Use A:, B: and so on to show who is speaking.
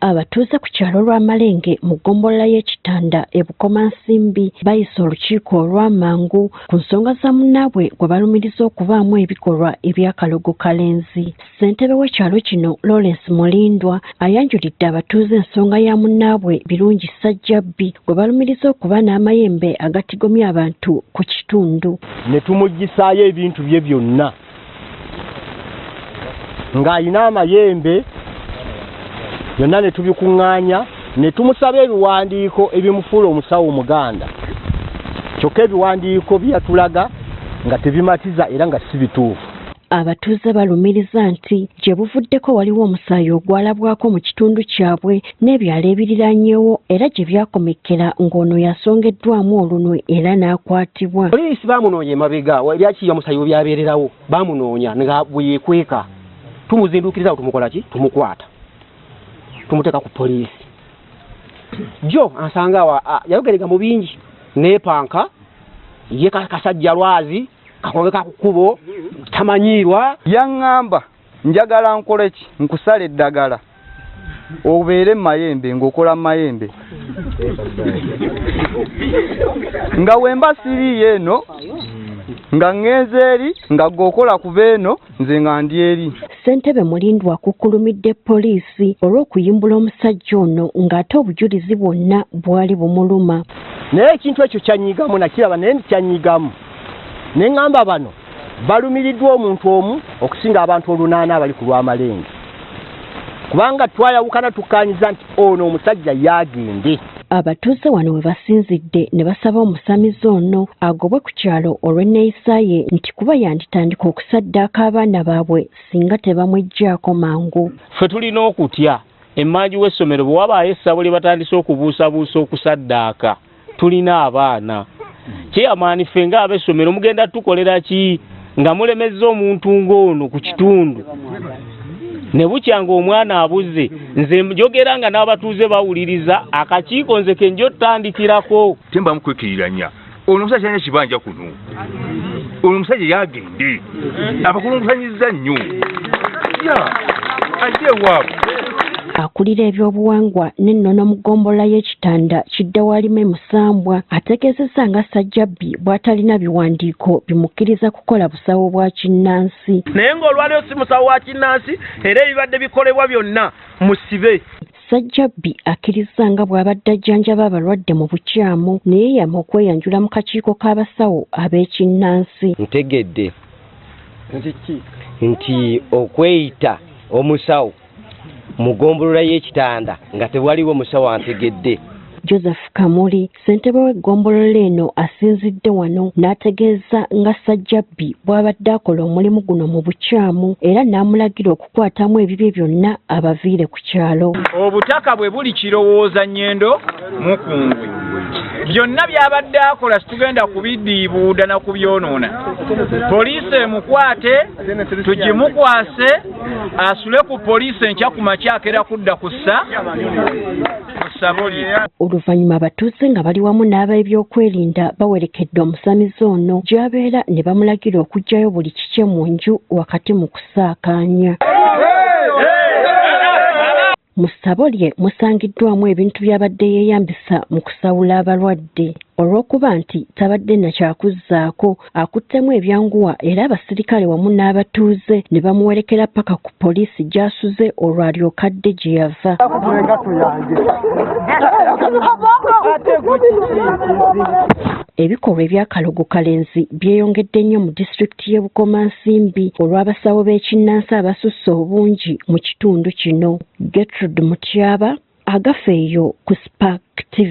A: Abatuuze ku kyalo lwa Malenge mu ggombolola y'Ekitanda e Bukomansimbi bayise olukiiko olw'amangu ku nsonga za munnaabwe gwe balumiriza okubaamu ebikolwa eby'akalogo kalenzi. Ssentebe w'ekyalo kino Lawrence Mulindwa ayanjulidde abatuuze ensonga ya munnaabwe Birungi Ssajjabbi gwe balumiriza okuba n'amayembe agatigomya abantu ku kitundu.
B: Ne tumuggisaayo ebintu bye byonna ng'alina amayembe byonna ne tubikuŋŋaanya ne tumusaba ebiwandiiko ebimufuula omusawo Omuganda. Kyokka ebiwandiiko byatulaga nga tebimatiza era nga si bituufu.
A: Abatuuze balumiriza nti gye buvuddeko waliwo omusaayi ogwalabwako mu kitundu kyabwe n'ebyalo ebiriraanyeewo era gye byakomekera ng'ono yasongeddwamu olunwe era n'akwatibwa.
C: Poliisi baamunoonya emabega ebyakiya omusaayi webyabeererawo baamunoonya nga bwe yeekweka. Tumuzinduukiriza tumukola ki? Tumukwata. Tumuteeka ku poliisi. Jo ansanga yayogerega mu bingi neepanka ye kasajja lwazi kakongeka ku kkubo tamanyiirwa.
D: Yaŋŋamba njagala nkole ki? Nkusala eddagala obeere mayembe ng'okola mayembe nga wemba siriiyo eno nga ŋŋenze eri nga g'okola kuba eno nze nga ndi eri.
A: Ssentebe Mulindwa akukulumidde poliisi olw'okuyimbula omusajja ono ng'ate obujulizi bwonna bwali bumuluma.
B: Naye ekintu ekyo kyanyigamu nakiraba naye kyanyigamu. Ne ŋŋamba bano balumiriddwa omuntu omu okusinga abantu 8 abali ku lw'Amalenge. Kubanga twayawukana tukkaanyiza nti ono omusajja yaagende.
A: Abatuuze wano we basinzidde ne basaba omusamizi ono agobwe ku kyalo olw'enneeyisa ye nti kuba yanditandika okusaddaaka abaana baabwe singa tebamweggyako mangu.
E: Ffe tulina okutya emmanju w'essomero bwe wabaayo essabo lye batandise okubuusabuusa okusaddaaka tulina abaana. Kyeyamaani ffe ng'ab'essomero mugenda tukolera ki nga mulemezza omuntu ng'ono ku kitundu? Ne bukyanga omwana abuze nze njogera nga n'abatuuze bawuliriza akakiiko nze kenjo otandikirako.
F: Temba mukwekiriranya ono omusajja alina ekibanja kuno, ono omusajja yagende abakulungusanyiza nnyo ajje ewaabwe.
A: Akulira ebyobuwangwa n'ennono mu ggombolola y'Ekitanda Kiddewalime Musambwa ategeezezza nga Ssajjabbi bw'atalina biwandiiko bimukkiriza kukola busawo bwa kinnansi.
G: Naye ng'olwaleero si musawo wa kinnansi era ebibadde bikolebwa byonna musibe.
A: Ssajjabbi akkiriza nga bw'abadde ajjanjaba abalwadde mu bukyamu naye yama okweyanjula mu kakiiko k'abasawo ab'ekinnansi.
H: Ntegedde nti okweyita omusawo mu ggombolola y'Ekitanda nga tewaliwo musawo antegedde.
A: Joseph Kamuli ssentebe w'eggombolola eno asinzidde wano n'ategeeza nga Ssajjabbi bw'abadde akola omulimu guno mu bukyamu era n'amulagira okukwatamu ebibye byonna abaviire ku kyalo.
G: Obutaka bwe buli kirowooza nnyendo mukungwe byonna by'abadde akola situgenda kubiddiibuuda na kubyonoona. Poliisi emukwate tugimukwase asule ku poliisi enkya ku makyakera kudda kussa oluvannyuma abatuuze nga bali wamu n'ab'ebyokwerinda bawerekedde omusamizi ono gy'abeera ne bamulagira okuggyayo buli kikye mu nju wakati mu kusaakaanya. Mu ssabo lye musangiddwamu ebintu by'abadde yeeyambisa mu kusawula abalwadde. Olw'okuba nti tabadde na kyakuzzaako akuttemu ebyanguwa era abasirikale wamu n'abatuuze ne bamuwerekera paka ku poliisi gy'asuze olwo alyoka adde gye yava. Ebikolwa eby'akalogo kalenzi byeyongedde nnyo mu disitulikiti y'e Bukomansimbi olw'abasawo b'ekinnansi abasusse obungi mu kitundu kino. Gertrude Mutyaba, Agafeeyo ku Spark TV.